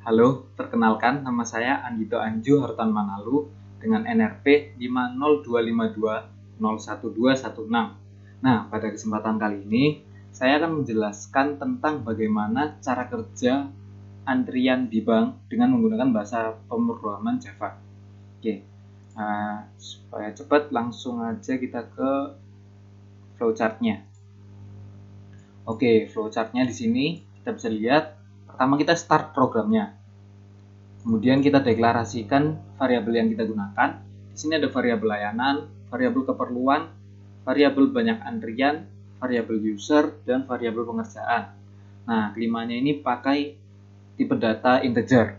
Halo, perkenalkan nama saya Anggito Anju Hartan Manalu dengan NRP 50252011216. Nah, pada kesempatan kali ini saya akan menjelaskan tentang bagaimana cara kerja antrian di bank dengan menggunakan bahasa pemrograman Java. Oke, supaya cepat langsung aja kita ke flowchartnya. Oke, flowchartnya di sini kita bisa lihat. Pertama kita start programnya. Kemudian kita deklarasikan variabel yang kita gunakan. Di sini ada variabel layanan, variabel keperluan, variabel banyak antrian, variabel user, dan variabel pengerjaan. Nah, kelimanya ini pakai tipe data integer.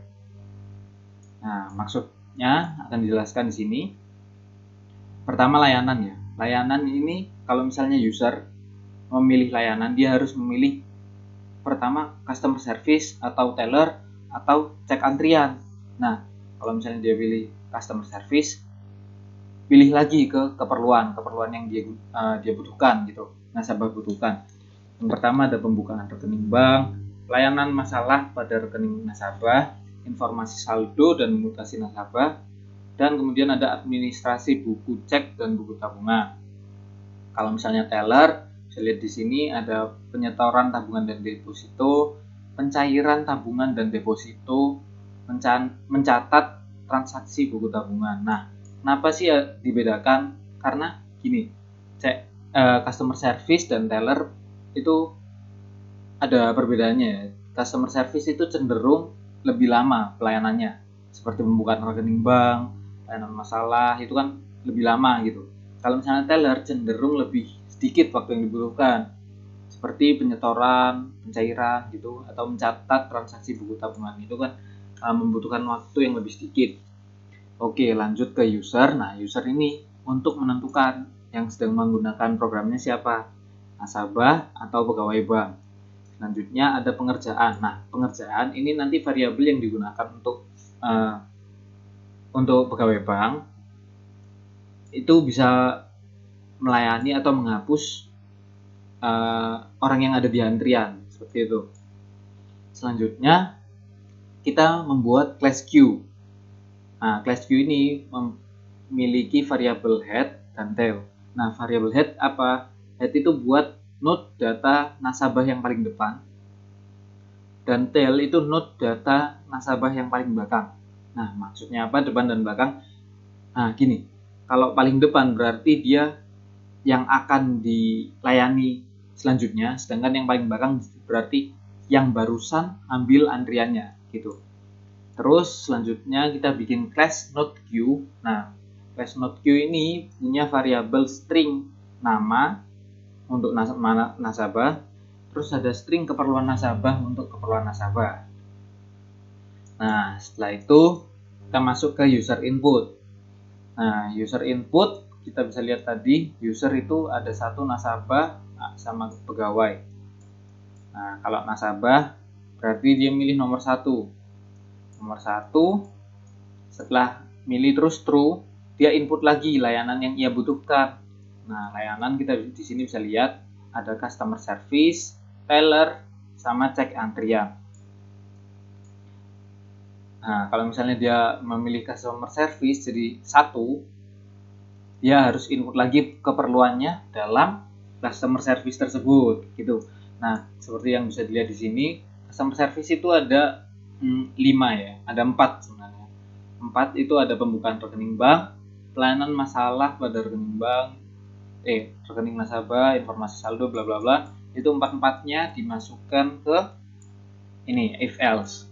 Nah, maksudnya akan dijelaskan di sini. Pertama layanan ya. Layanan ini kalau misalnya user memilih layanan, dia harus memilih pertama customer service atau teller atau cek antrian. Nah, kalau misalnya dia pilih customer service, pilih lagi ke keperluan yang dia butuhkan gitu, nasabah butuhkan. Yang pertama ada pembukaan rekening bank, pelayanan masalah pada rekening nasabah, informasi saldo dan mutasi nasabah, dan kemudian ada administrasi buku cek dan buku tabungan. Kalau misalnya teller, bisa lihat di sini ada penyetoran tabungan dan deposito, pencairan tabungan dan deposito, mencatat transaksi buku tabungan. Nah, kenapa sih ya dibedakan? Karena gini, customer service dan teller itu ada perbedaannya ya. Customer service itu cenderung lebih lama pelayanannya, seperti pembukaan rekening bank, layanan masalah, itu kan lebih lama gitu. Kalau misalnya teller cenderung lebih sedikit waktu yang dibutuhkan, seperti penyetoran, pencairan gitu, atau mencatat transaksi buku tabungan, itu kan membutuhkan waktu yang lebih sedikit. Oke, lanjut ke user. Nah, user ini untuk menentukan yang sedang menggunakan programnya siapa, nasabah atau pegawai bank. Selanjutnya ada pengerjaan. Nah, pengerjaan ini nanti variabel yang digunakan untuk pegawai bank itu bisa melayani atau menghapus orang yang ada di antrian, seperti itu. Selanjutnya kita membuat class queue. Nah, class queue ini memiliki variabel head dan tail. Nah, variabel head apa? Head itu buat node data nasabah yang paling depan, dan tail itu node data nasabah yang paling belakang. Nah, maksudnya apa depan dan belakang? Nah, gini, kalau paling depan berarti dia yang akan dilayani selanjutnya, sedangkan yang paling belakang berarti yang barusan ambil antriannya gitu. Terus selanjutnya kita bikin class node queue. Nah, class node queue ini punya variabel string nama untuk nasabah, terus ada string keperluan nasabah untuk keperluan nasabah. Nah, setelah itu kita masuk ke user input. Nah, user input kita bisa lihat tadi, user itu ada satu nasabah sama pegawai. Nah, kalau nasabah berarti dia milih nomor 1. Nomor 1, setelah milih terus true, dia input lagi layanan yang ia butuhkan. Nah, layanan kita di sini bisa lihat ada customer service, teller, sama cek antrian. Nah, kalau misalnya dia memilih customer service jadi 1, dia harus input lagi keperluannya dalam customer service tersebut gitu. Nah, seperti yang bisa dilihat di sini, customer service itu ada 5 ya, ada 4 sebenarnya. 4 itu ada pembukaan rekening bank, pelayanan masalah pada rekening bank, rekening nasabah, informasi saldo, bla bla bla. Itu 4-4-nya dimasukkan ke ini if else.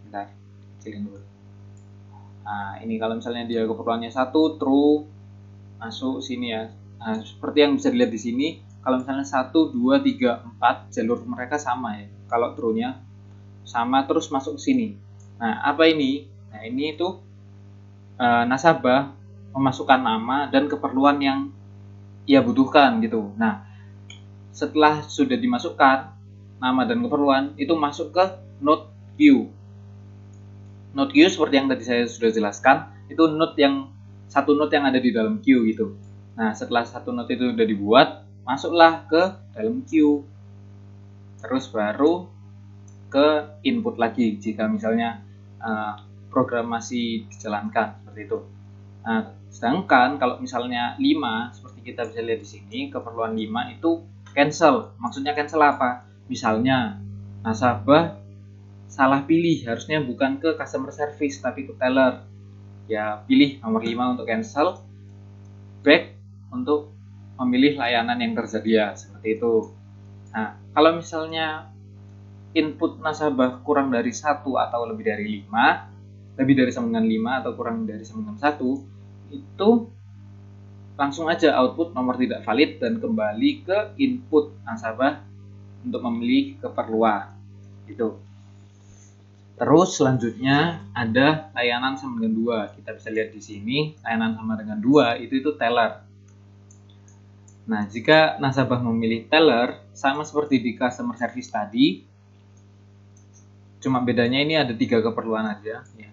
Bentar, kecilin dulu. Nah, ini kalau misalnya dia keperluannya 1 true, masuk sini ya. Nah, seperti yang bisa dilihat di sini, kalau misalnya 1, 2, 3, 4 jalur mereka sama ya. Kalau true-nya sama terus masuk ke sini. Nah, apa ini? Nah, ini itu nasabah memasukkan nama dan keperluan yang ia butuhkan gitu. Nah, setelah sudah dimasukkan nama dan keperluan, itu masuk ke node queue. Node queue seperti yang tadi saya sudah jelaskan, itu satu node yang ada di dalam queue gitu. Nah, setelah satu node itu sudah dibuat, masuklah ke dalam queue. Terus baru ke input lagi. Jika misalnya program masih dijalankan seperti itu. Nah, sedangkan kalau misalnya 5 seperti kita bisa lihat di sini, keperluan 5 itu cancel. Maksudnya cancel apa? Misalnya nasabah salah pilih, harusnya bukan ke customer service tapi ke teller. Ya, pilih nomor 5 untuk cancel, back untuk memilih layanan yang tersedia seperti itu. Nah, kalau misalnya input nasabah kurang dari 1 atau lebih dari 5, lebih dari sama dengan 5 atau kurang dari sama dengan 1, itu langsung aja output nomor tidak valid dan kembali ke input nasabah untuk memilih keperluan. Gitu. Terus selanjutnya ada layanan sama dengan 2. Kita bisa lihat di sini, layanan sama dengan 2 itu teller. Nah, jika nasabah memilih teller, sama seperti di customer service tadi, cuma bedanya ini ada 3 keperluan aja. Ya.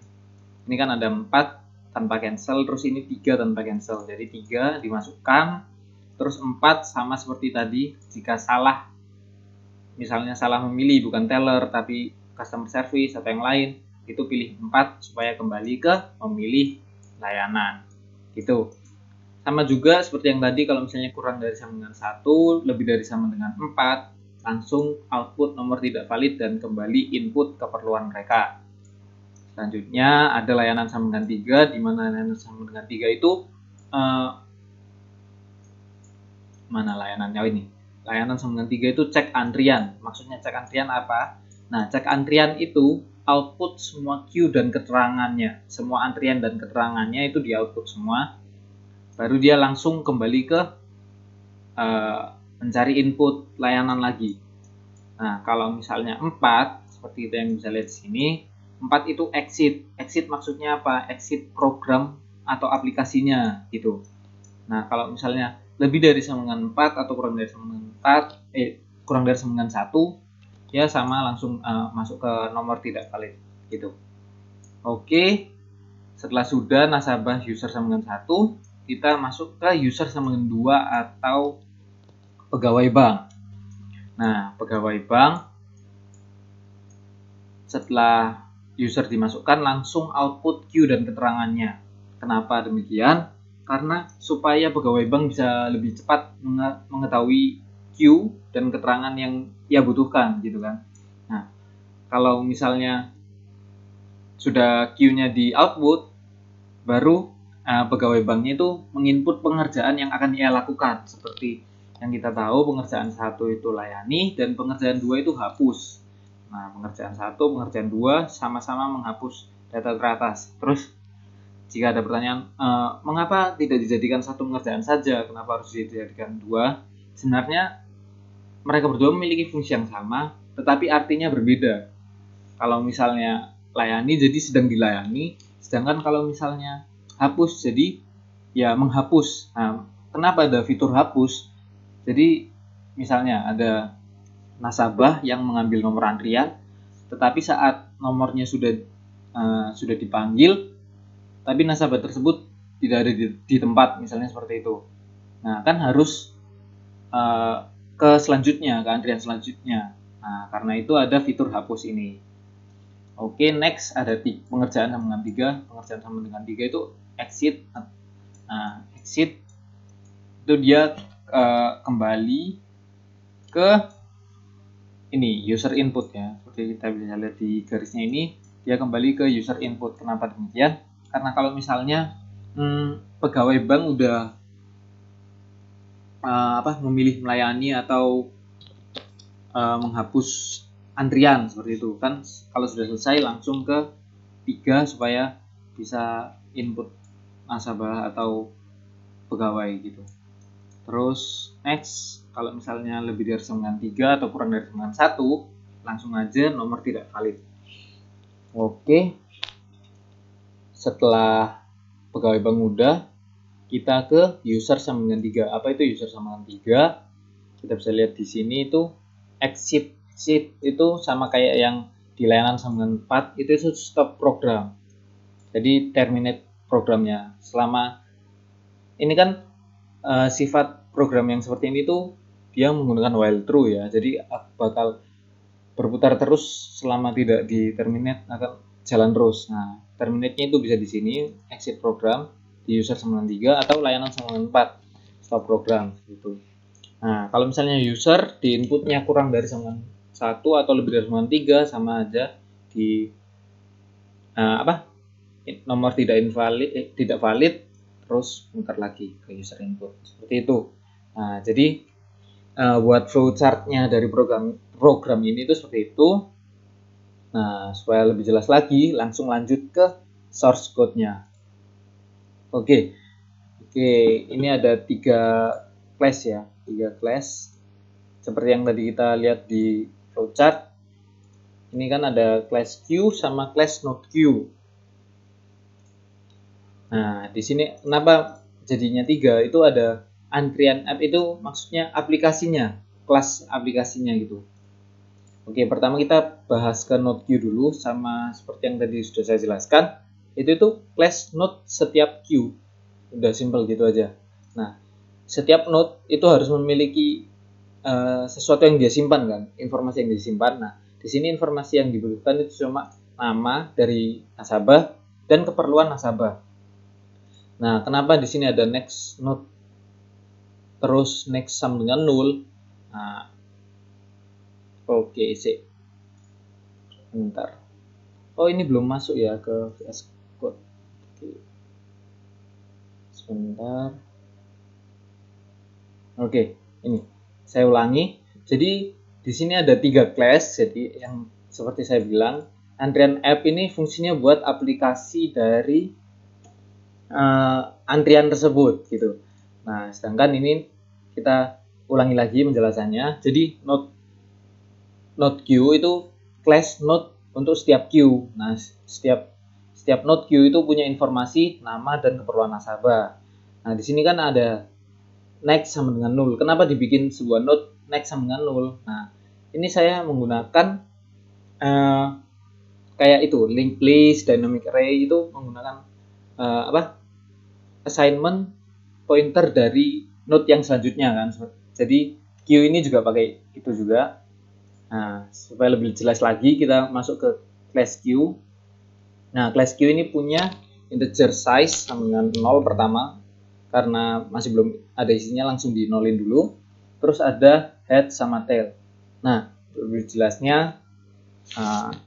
Ini kan ada 4 tanpa cancel, terus ini 3 tanpa cancel. Jadi 3 dimasukkan, terus 4 sama seperti tadi, jika salah, misalnya salah memilih bukan teller tapi customer service atau yang lain, itu pilih 4 supaya kembali ke memilih layanan. Gitu. Sama juga seperti yang tadi, kalau misalnya kurang dari sama dengan 1, lebih dari sama dengan 4, langsung output nomor tidak valid dan kembali input keperluan mereka. Selanjutnya ada layanan sama dengan 3, di mana layanan sama dengan 3 itu mana layanannya ini? Layanan sama dengan 3 itu cek antrian. Maksudnya cek antrian apa? Nah, cek antrian itu output semua queue dan keterangannya. Semua antrian dan keterangannya itu di output semua. Baru dia langsung kembali ke mencari input layanan lagi. Nah, kalau misalnya 4, seperti itu yang bisa lihat di sini, 4 itu exit. Exit maksudnya apa? Exit program atau aplikasinya gitu. Nah, kalau misalnya lebih dari sama dengan 4 atau kurang dari sama dengan 4, kurang dari sama dengan 1, ya sama langsung masuk ke nomor tidak valid gitu. Oke. Setelah sudah nasabah user sama dengan 1, kita masuk ke user sama dengan 2 atau pegawai bank. Nah, pegawai bank setelah user dimasukkan langsung output queue dan keterangannya. Kenapa demikian? Karena supaya pegawai bank bisa lebih cepat mengetahui queue dan keterangan yang ia butuhkan gitu kan. Nah, kalau misalnya sudah queue-nya di output, baru pegawai banknya itu menginput pengerjaan yang akan ia lakukan. Seperti yang kita tahu, pengerjaan 1 itu layani dan pengerjaan 2 itu hapus. Nah, pengerjaan 1, pengerjaan 2 sama-sama menghapus data teratas. Terus jika ada pertanyaan, mengapa tidak dijadikan satu pengerjaan saja? Kenapa harus dijadikan 2? Sebenarnya mereka berdua memiliki fungsi yang sama, tetapi artinya berbeda. Kalau misalnya layani, jadi sedang dilayani. Sedangkan kalau misalnya hapus, jadi ya menghapus. Nah, kenapa ada fitur hapus? Jadi misalnya ada nasabah yang mengambil nomor antrian, tetapi saat nomornya sudah dipanggil, tapi nasabah tersebut tidak ada di tempat, misalnya seperti itu. Nah, kan harus ke selanjutnya, ke antrian selanjutnya. Nah, karena itu ada fitur hapus ini. Oke, next ada pengerjaan sama dengan 3. Pengerjaan sama dengan 3 itu exit. Nah, exit itu dia kembali ke ini user input ya. Seperti kita bisa lihat di garisnya ini, dia kembali ke user input. Kenapa demikian? Karena kalau misalnya pegawai bank udah memilih melayani atau menghapus antrian seperti itu kan, kalau sudah selesai langsung ke 3 supaya bisa input nasabah atau pegawai gitu. Terus next, kalau misalnya lebih dari sama dengan 3 atau kurang dari sama dengan 1, langsung aja nomor tidak valid. Oke. Setelah pegawai bank udah, kita ke user sama dengan 3. Apa itu user sama dengan 3? Kita bisa lihat di sini itu exit. Exit itu sama kayak yang di layanan sama dengan 4, itu stop program. Jadi terminate programnya. Selama ini kan sifat program yang seperti ini tuh dia menggunakan while true ya. Jadi bakal berputar terus selama tidak di terminate, akan jalan terus. Nah, terminate-nya itu bisa di sini, exit program, di user 93 atau layanan 94, stop program gitu. Nah, kalau misalnya user di inputnya kurang dari 1 atau lebih dari 93, sama aja di nomor tidak valid, terus muter lagi ke user input seperti itu. Nah, jadi buat flowchart-nya dari program ini itu seperti itu. Nah, supaya lebih jelas lagi, langsung lanjut ke source code-nya. Oke, ini ada 3 class ya, 3 class. Seperti yang tadi kita lihat di flowchart, ini kan ada class queue sama class not queue. Nah, di sini kenapa jadinya 3? Itu ada antrian app, itu maksudnya aplikasinya, kelas aplikasinya gitu. Oke, pertama kita bahas ke node queue dulu, sama seperti yang tadi sudah saya jelaskan, itu class node setiap queue. Udah simple gitu aja. Nah, setiap node itu harus memiliki sesuatu yang dia simpan kan, informasi yang disimpan. Nah, di sini informasi yang dibutuhkan itu cuma nama dari nasabah dan keperluan nasabah. Nah, kenapa di sini ada next node terus next sama dengan 0? Nah, oke, sih. Bentar. Oh, ini belum masuk ya ke VS Code. Oke. Sebentar. Oke, ini saya ulangi. Jadi di sini ada 3 class. Jadi yang seperti saya bilang, antrian app ini fungsinya buat aplikasi dari antrian tersebut gitu. Nah, sedangkan ini kita ulangi lagi penjelasannya. Jadi node queue itu class node untuk setiap queue. Nah, setiap node queue itu punya informasi nama dan keperluan nasabah. Nah, di sini kan ada next sama dengan 0. Kenapa dibikin sebuah node next sama dengan 0? Nah, ini saya menggunakan kayak itu, linked list, dynamic array, itu menggunakan assignment pointer dari node yang selanjutnya kan. Jadi queue ini juga pakai itu juga. Nah, supaya lebih jelas lagi, kita masuk ke class queue. Nah, class queue ini punya integer size sama dengan 0 pertama, karena masih belum ada isinya, langsung di nolin dulu. Terus ada head sama tail. Nah, lebih jelasnya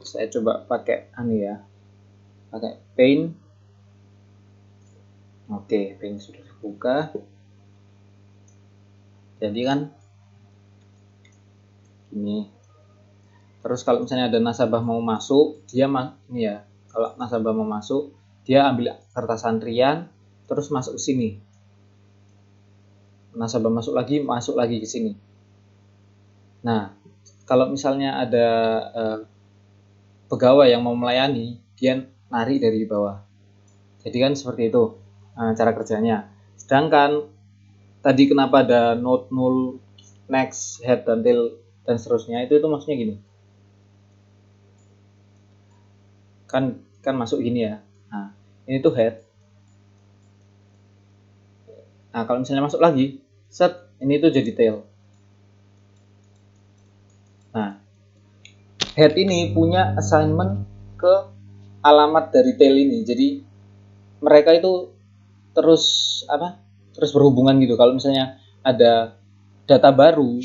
saya coba pakai pakai paint. Oke, paint sudah terbuka. Jadi kan ini. Terus kalau misalnya ada nasabah mau masuk, dia ini ya, kalau nasabah mau masuk, dia ambil kertas antrian, terus masuk ke sini. Nasabah masuk lagi ke sini. Nah, kalau misalnya ada pegawai yang mau melayani, dia narik dari bawah. Jadi kan seperti itu cara kerjanya. Sedangkan tadi kenapa ada node 0, next, head, dan tail, dan seterusnya, itu maksudnya gini. Kan masuk gini ya. Nah, ini tuh head. Nah, kalau misalnya masuk lagi, set, ini tuh jadi tail. Nah, head ini punya assignment ke alamat dari tail ini. Jadi mereka itu terus berhubungan gitu. Kalau misalnya ada data baru,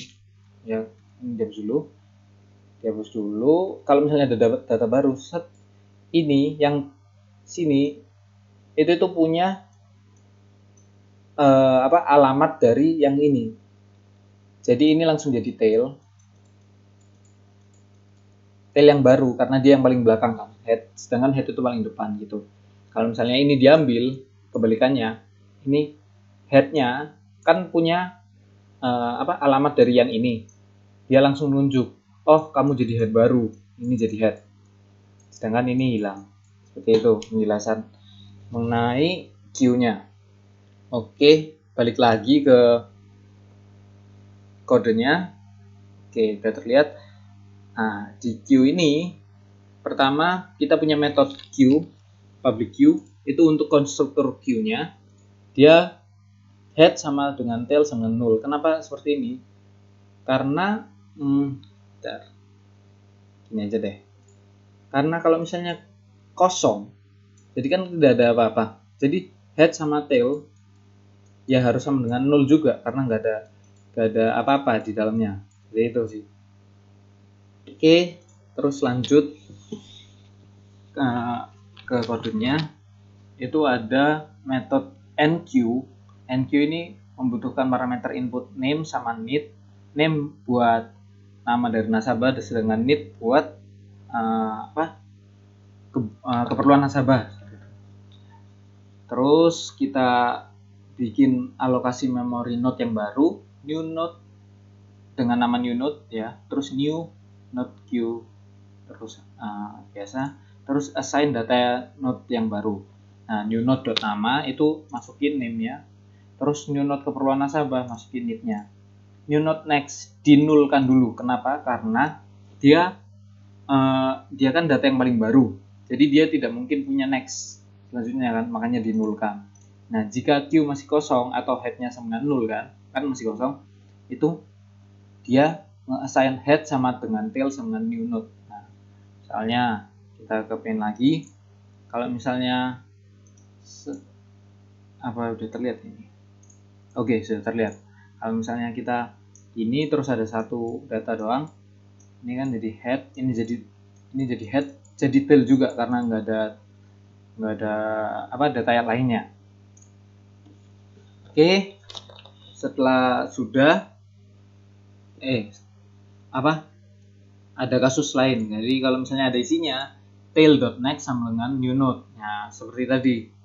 ya, ini dihapus dulu. Kalau misalnya ada data baru, set, ini yang sini itu punya alamat dari yang ini. Jadi ini langsung jadi tail yang baru, karena dia yang paling belakang kan, head, sedangkan head itu paling depan gitu. Kalau misalnya ini diambil kebalikannya, ini headnya kan punya alamat dari yang ini, dia langsung nunjuk, oh kamu jadi head baru, ini jadi head, sedangkan ini hilang. Seperti itu penjelasan mengenai queue-nya. Oke, balik lagi ke kodenya. Oke, sudah terlihat. Nah, di queue ini pertama kita punya metode queue, public queue, itu untuk konstruktor queue-nya. Dia head sama dengan tail sama 0. Kenapa seperti ini? Karena ini aja deh. Karena kalau misalnya kosong, jadi kan tidak ada apa-apa. Jadi head sama tail ya harus sama dengan 0 juga karena nggak ada apa-apa di dalamnya. Jadi itu sih. Oke, terus lanjut ke kodenya. Itu ada metode NQ. NQ ini membutuhkan parameter input name sama need. Name buat nama dari nasabah, sedangkan need buat keperluan nasabah. Terus kita bikin alokasi memori node yang baru, new node dengan nama new node ya. Terus new node Q terus biasa. Terus assign data node yang baru. Nah, new node nama itu masukin name-nya. Terus new node keperluan nasabah masukin need-nya. New node next dinulkan dulu. Kenapa? Karena dia kan data yang paling baru. Jadi dia tidak mungkin punya next selanjutnya kan, makanya dinulkan. Nah, jika Q masih kosong atau head-nya sama dengan 0 kan masih kosong, itu dia nge-assign head sama dengan tail sama dengan new node. Nah, misalnya kita kepengen lagi, kalau misalnya udah terlihat ini? Oke, sudah terlihat. Kalau misalnya kita ini terus ada satu data doang, ini kan jadi head, ini jadi head, jadi tail juga karena nggak ada data yang lainnya. Oke, setelah sudah ada kasus lain. Jadi kalau misalnya ada isinya tail.next sama dengan new node. Nah, seperti tadi.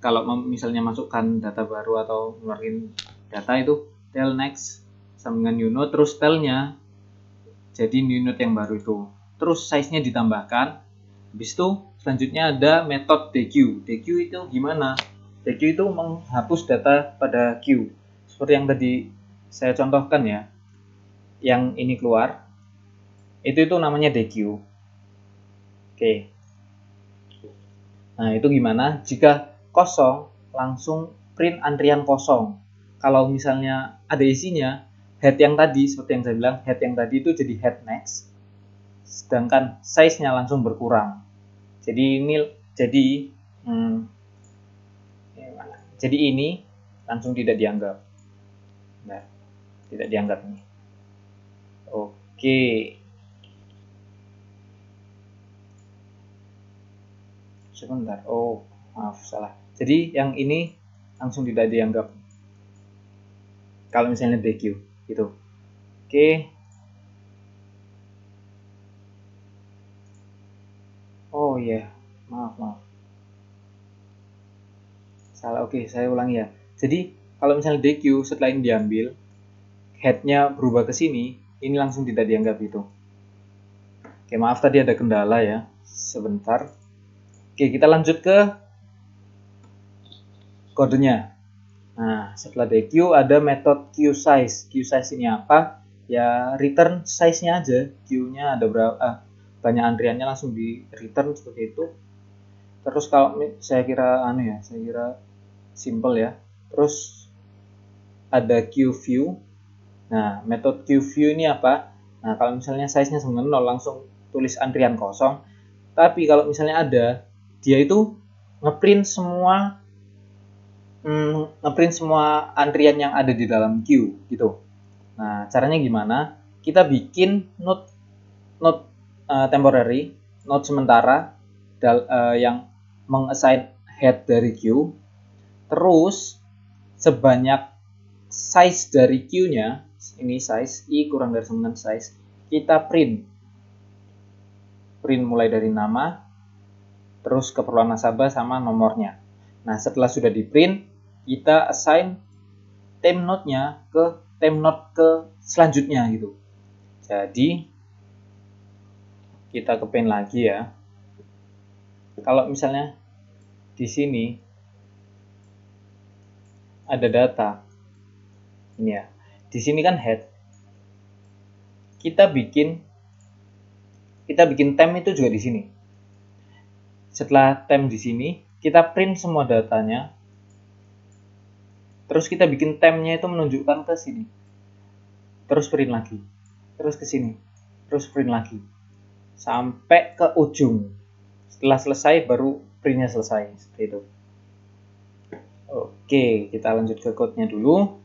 Kalau misalnya masukkan data baru atau ngeluarin data itu tail next sama dengan new node, terus tailnya jadi new node yang baru itu. Terus size-nya ditambahkan. Habis itu selanjutnya ada metode dequeue. Dequeue itu gimana? Dequeue itu menghapus data pada queue. Seperti yang tadi saya contohkan ya. Yang ini keluar. Itu namanya dequeue. Oke. Nah, itu gimana? Jika kosong, langsung print antrian kosong. Kalau misalnya ada isinya, head yang tadi, seperti yang saya bilang, head yang tadi itu jadi head next. Sedangkan size-nya langsung berkurang. Jadi ini langsung tidak dianggap. Nah, tidak dianggap nih. Oke. Sebentar. Oh, maaf salah. Jadi yang ini langsung tidak dianggap. Kalau misalnya dequeue gitu. Oke. Oh iya, maaf. Salah. Oke, saya ulangi ya. Jadi kalau misalnya dequeue setelah ini diambil, head-nya berubah ke sini, ini langsung tidak dianggap itu. Oke, maaf tadi ada kendala ya. Sebentar. Oke, kita lanjut ke kodenya. Nah, setelah dequeue ada metode queueSize. QSize ini apa? Ya return size-nya aja. Queue-nya ada berapa? Banyak antriannya langsung di return seperti itu. Terus kalau saya kira simple ya. Terus ada queue_view. Nah, metode queue_view ini apa? Nah, kalau misalnya size-nya sama 0 langsung tulis antrian kosong. Tapi kalau misalnya ada, dia itu ngeprint semua antrian yang ada di dalam queue gitu. Nah, caranya gimana? Kita bikin node temporary, node sementara yang mengassign head dari queue. Terus sebanyak size dari queue-nya, ini size i kurang dari sama size, kita print mulai dari nama, terus keperluan nasabah sama nomornya. Nah, setelah sudah di print, kita assign time node-nya ke time node ke selanjutnya gitu. Jadi kita kepen lagi ya. Kalau misalnya di sini ada data ini ya. Di sini kan head. Kita bikin time itu juga di sini. Setelah time di sini, kita print semua datanya. Terus kita bikin time-nya itu menunjukkan ke sini. Terus print lagi. Terus ke sini. Terus print lagi. Sampai ke ujung. Setelah selesai baru printnya selesai, seperti itu. Oke, kita lanjut ke code-nya dulu.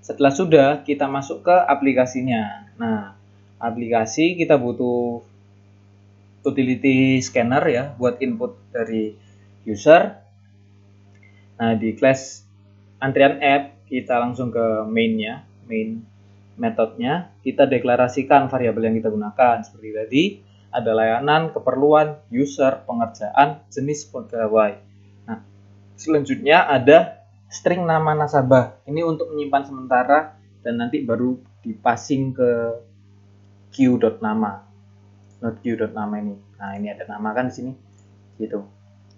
Setelah sudah, kita masuk ke aplikasinya. Nah, aplikasi kita butuh utility scanner ya buat input dari user. Nah, di class antrian app kita langsung ke main-nya, main metodenya, kita deklarasikan variabel yang kita gunakan seperti tadi, ada layanan, keperluan, user, pengerjaan, jenis pegawai. Nah, selanjutnya ada string nama nasabah. Ini untuk menyimpan sementara dan nanti baru dipassing ke queue.nama. Not queue.nama ini. Nah, ini ada nama kan di sini. Gitu.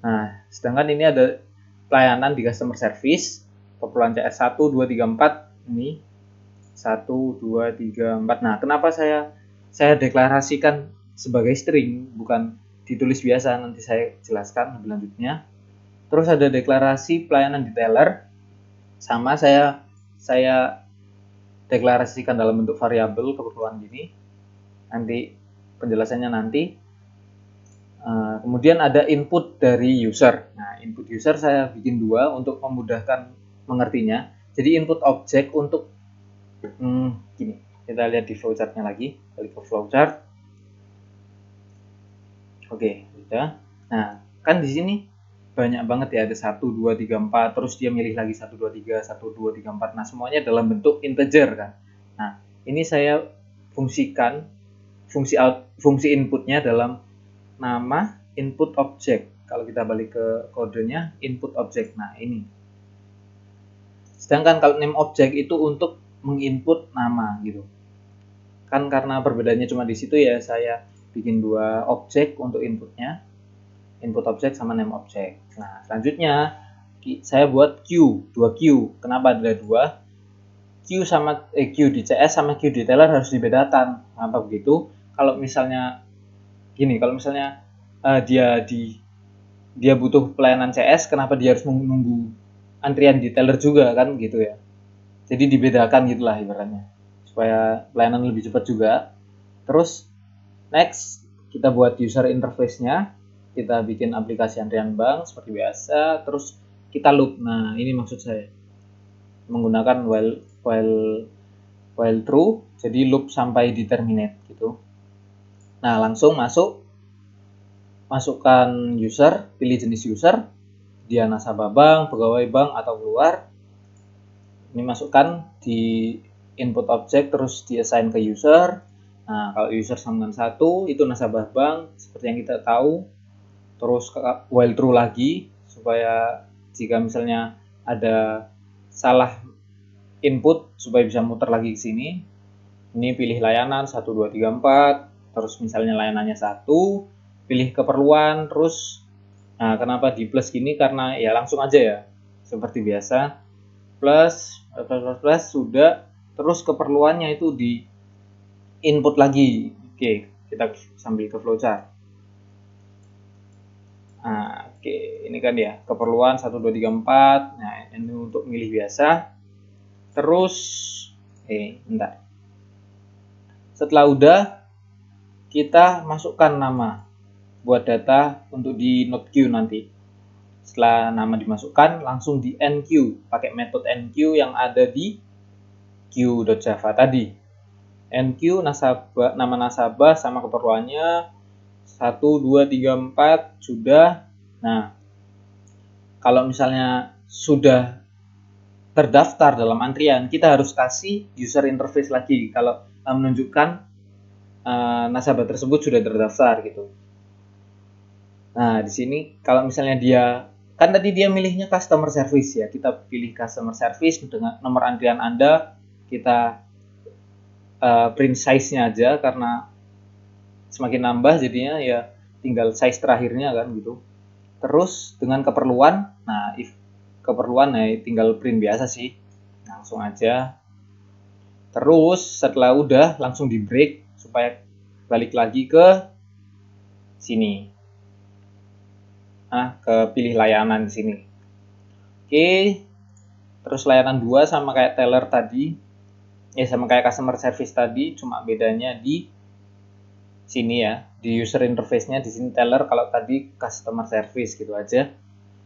Nah, sedangkan ini ada pelayanan di customer service, keperluan CS 1 2 3 4 ini 1 2 3 4. Nah, kenapa saya deklarasikan sebagai string bukan ditulis biasa, nanti saya jelaskan lebih lanjutnya. Terus ada deklarasi pelayanan detailer, sama saya deklarasikan dalam bentuk variabel keperluan gini. Nanti penjelasannya nanti. Kemudian ada input dari user. Nah, input user saya bikin 2 untuk memudahkan mengertinya. Jadi input objek untuk gini. Kita lihat di flowchart-nya lagi. Klik ke flowchart. Oke, sudah. Nah, kan di sini banyak banget ya, ada 1 2 3 4, terus dia milih lagi 1 2 3 1 2 3 4. Nah, semuanya dalam bentuk integer kan. Nah, ini saya fungsikan fungsi inputnya dalam nama input object. Kalau kita balik ke kodenya, input object. Nah, ini. Sedangkan kalau name object itu untuk menginput nama gitu. Kan karena perbedaannya cuma di situ ya, saya bikin 2 objek untuk inputnya. Input object sama name object. Nah, selanjutnya saya buat queue, 2 queue. Kenapa ada 2? Queue sama queue di CS sama queue detailer harus dibedakan. Kenapa begitu? Kalau misalnya gini, kalau misalnya dia butuh pelayanan CS, kenapa dia harus menunggu antrian detailer juga kan gitu ya. Jadi dibedakan gitulah ibaratnya. Supaya pelayanan lebih cepat juga. Terus next kita buat user interface-nya. Kita bikin aplikasi antrian bank seperti biasa, terus kita loop. Nah, ini maksud saya. Menggunakan while true, jadi loop sampai di terminate gitu. Nah, langsung masukkan user, pilih jenis user, dia nasabah bank, pegawai bank atau keluar. Ini masukkan di input object, terus di assign ke user. Nah, kalau user sama dengan 1 itu nasabah bank seperti yang kita tahu. Terus while true lagi supaya jika misalnya ada salah input supaya bisa muter lagi ke sini. Ini pilih layanan 1 2 3 4, terus misalnya layanannya 1, pilih keperluan, terus nah, kenapa di plus gini karena ya langsung aja ya. Seperti biasa. Plus sudah, terus keperluannya itu di input lagi. Oke, kita sambil ke flowchart. Nah, oke, ini kan ya, keperluan 1 2 3 4. Nah, ini untuk milih biasa. Terus bentar. Setelah udah, kita masukkan nama buat data untuk di node queue nanti. Setelah nama dimasukkan, langsung di enqueue, pakai metode enqueue yang ada di queue.java tadi. Enqueue nama nasabah sama keperluannya 1 2 3 4 sudah. Nah, kalau misalnya sudah terdaftar dalam antrian, kita harus kasih user interface lagi kalau menunjukkan nasabah tersebut sudah terdaftar gitu. Nah, di sini kalau misalnya dia kan tadi dia milihnya customer service ya, kita pilih customer service dengan nomor antrian Anda, kita print size-nya aja karena semakin nambah jadinya ya tinggal size terakhirnya kan gitu. Terus dengan keperluan, nah if keperluan nah tinggal print biasa sih, langsung aja. Terus setelah udah langsung di break supaya balik lagi ke sini. Nah, ke pilih layanan di sini. Oke. Terus layanan 2 sama kayak teller tadi. Ya sama kayak customer service tadi, cuma bedanya di sini ya, di user interface-nya di sini teller, kalau tadi customer service gitu aja.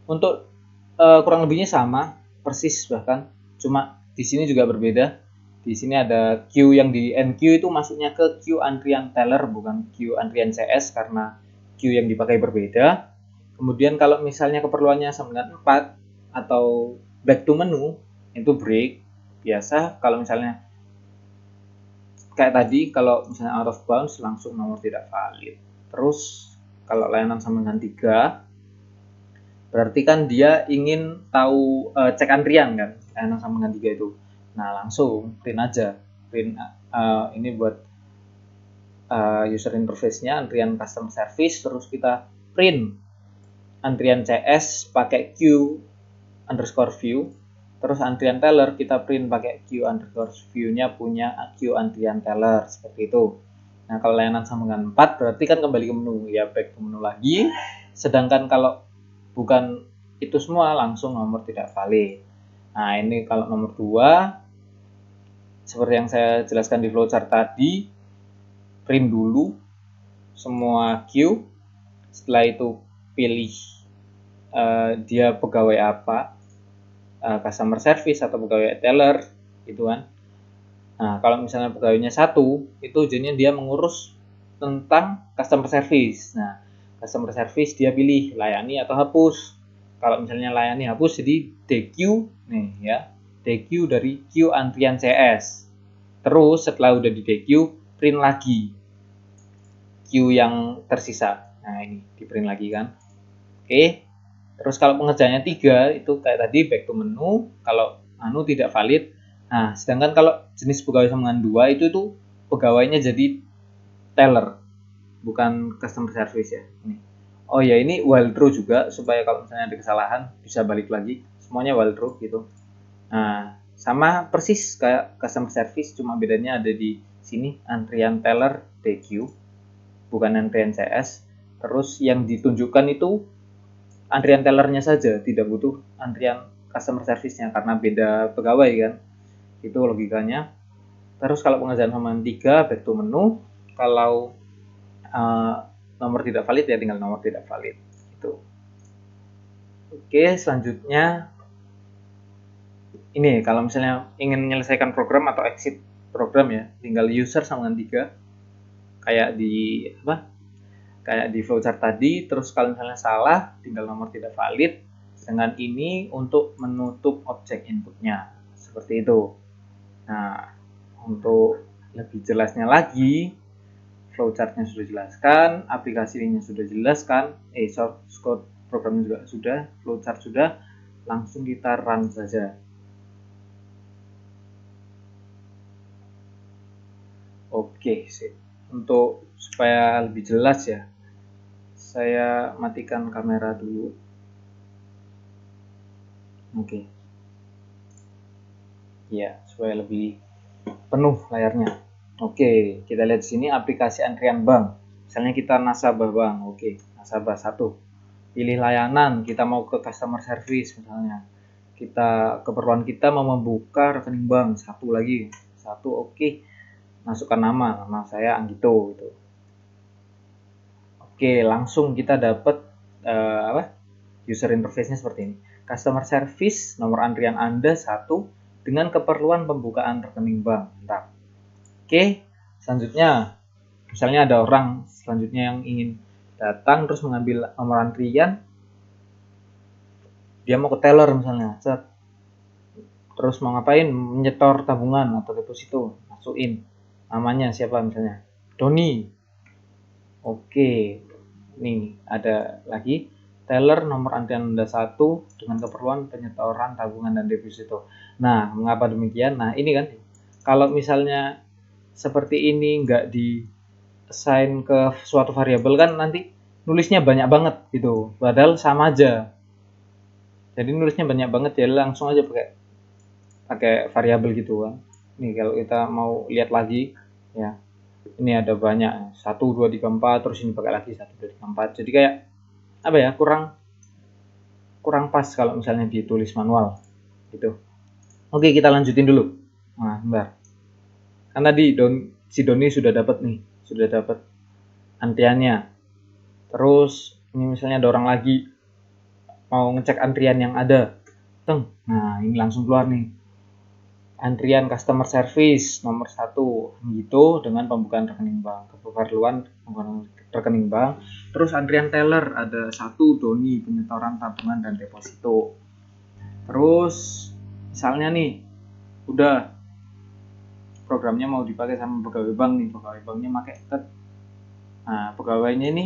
Untuk kurang lebihnya sama, persis bahkan, cuma di sini juga berbeda. Di sini ada queue yang di NQ itu masuknya ke queue antrian teller, bukan queue antrian CS, karena queue yang dipakai berbeda. Kemudian kalau misalnya keperluannya sama dengan 4 atau back to menu, itu break biasa. Kalau misalnya kayak tadi, kalau misalnya out of bounds langsung nomor tidak valid. Terus kalau layanan sama dengan 3, berarti kan dia ingin tahu cek antrian kan, layanan sama dengan 3 itu. Nah, langsung print aja. Print ini buat user interface-nya antrian customer service, terus kita print antrian CS pakai Q underscore view, terus antrian teller kita print pakai Q underscore view-nya punya Q antrian teller, seperti itu. Nah, kalau layanan sama dengan 4 berarti kan kembali ke menu, ya back ke menu lagi. Sedangkan kalau bukan itu semua langsung nomor tidak valid. Nah, ini kalau nomor 2 seperti yang saya jelaskan di flowchart tadi, print dulu semua Q, setelah itu pilih dia pegawai apa, customer service atau pegawai teller gitu kan. Nah, kalau misalnya pegawainya 1, itu jadinya dia mengurus tentang customer service. Nah, customer service dia pilih layani atau hapus. Kalau misalnya layani hapus, jadi DQ nih ya, DQ dari Q antrian CS. Terus setelah udah di DQ, print lagi Q yang tersisa. Nah, ini di print lagi kan. Oke. Terus kalau pengerjaannya 3 itu kayak tadi back to menu, kalau tidak valid. Nah, sedangkan kalau jenis pegawai sama dengan 2 itu pegawainya jadi teller, bukan customer service ya. Ini. Oh ya, ini while true juga supaya kalau misalnya ada kesalahan bisa balik lagi. Semuanya while true gitu. Nah, sama persis kayak customer service, cuma bedanya ada di sini antrian teller DQ, bukan antrian CS. Terus yang ditunjukkan itu antrian tellernya saja, tidak butuh antrian customer service-nya karena beda pegawai kan. Itu logikanya. Terus kalau pengerjaan sama 3 back to menu, kalau nomor tidak valid ya tinggal nomor tidak valid itu. Oke, selanjutnya ini kalau misalnya ingin menyelesaikan program atau exit program ya, tinggal user sama dengan 3 kayak di flowchart tadi. Terus kalau misalnya salah tinggal nomor tidak valid. Dengan ini untuk menutup objek inputnya seperti itu. Nah, untuk lebih jelasnya lagi, flowchartnya sudah jelaskan, aplikasinya sudah jelaskan, source code programnya juga sudah, flowchart sudah, langsung kita run saja. Oke, sip. Untuk supaya lebih jelas ya, saya matikan kamera dulu. Oke. Ya, supaya lebih penuh layarnya. Oke, kita lihat di sini aplikasi antrian bank. Misalnya kita nasabah bank. Oke, nasabah 1. Pilih layanan, kita mau ke customer service misalnya. Keperluan kita mau membuka rekening bank, 1 lagi. 1, oke. Masukkan nama saya Anggito gitu. Oke, langsung kita dapat user interface-nya seperti ini. Customer service, nomor antrian Anda 1 dengan keperluan pembukaan rekening bank. Mantap. Oke, selanjutnya misalnya ada orang selanjutnya yang ingin datang terus mengambil nomor antrian, dia mau ke teller misalnya, terus mau ngapain, menyetor tabungan atau deposito, masukin namanya siapa misalnya, Doni. Oke, nih ada lagi teller nomor antrian Anda 1 dengan keperluan penyetoran tabungan dan deposito. Nah, mengapa demikian? Nah, ini kan kalau misalnya seperti ini nggak di assign ke suatu variabel kan nanti nulisnya banyak banget gitu, padahal sama aja. Jadi nulisnya banyak banget ya, langsung aja pakai variabel gitu kan. Nih kalau kita mau lihat lagi ya, ini ada banyak 1 2 3 4, terus ini pakai lagi 1 2 3 4. Jadi kayak apa ya, kurang pas kalau misalnya ditulis manual gitu. Oke, kita lanjutin dulu. Nah, bentar. Kan tadi si Doni sudah dapat antriannya. Terus ini misalnya ada orang lagi mau ngecek antrian yang ada, nah ini langsung keluar nih antrian customer service nomor 1 gitu dengan pembukaan rekening bank, keperluan pembukaan rekening bank. Terus antrian teller ada 1 doni penyetoran tabungan dan deposito. Terus misalnya nih udah programnya mau dipakai sama pegawai bank nih, pegawai banknya pakai nah pegawainya ini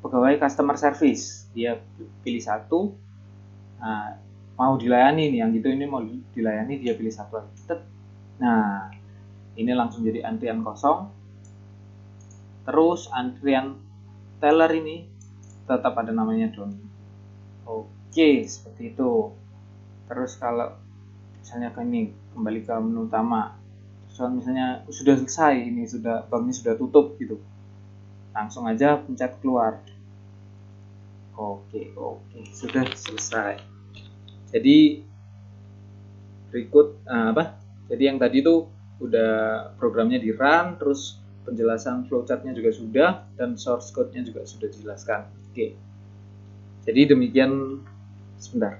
pegawai customer service, dia pilih 1, nah mau dilayani nih yang gitu, ini mau dilayani dia pilih 1 lagi. Nah ini langsung jadi antrian kosong. Terus antrian teller ini tetap ada namanya Doni. Oke, seperti itu. Terus kalau misalnya ini kembali ke menu utama, soal misalnya sudah selesai, ini sudah banknya sudah tutup gitu, langsung aja pencet keluar. Oke, sudah selesai. Jadi berikut jadi yang tadi tuh udah programnya di run, terus penjelasan flowchartnya juga sudah, dan source code-nya juga sudah dijelaskan. Oke, jadi demikian. Sebentar,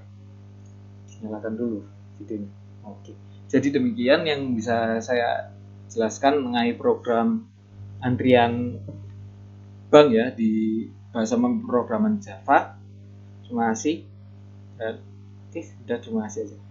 nyalakan dulu videonya. Oke, jadi demikian yang bisa saya jelaskan mengenai program antrian bank ya di bahasa pemrograman Java. Terima kasih. Oke, sudah, terima kasih aja.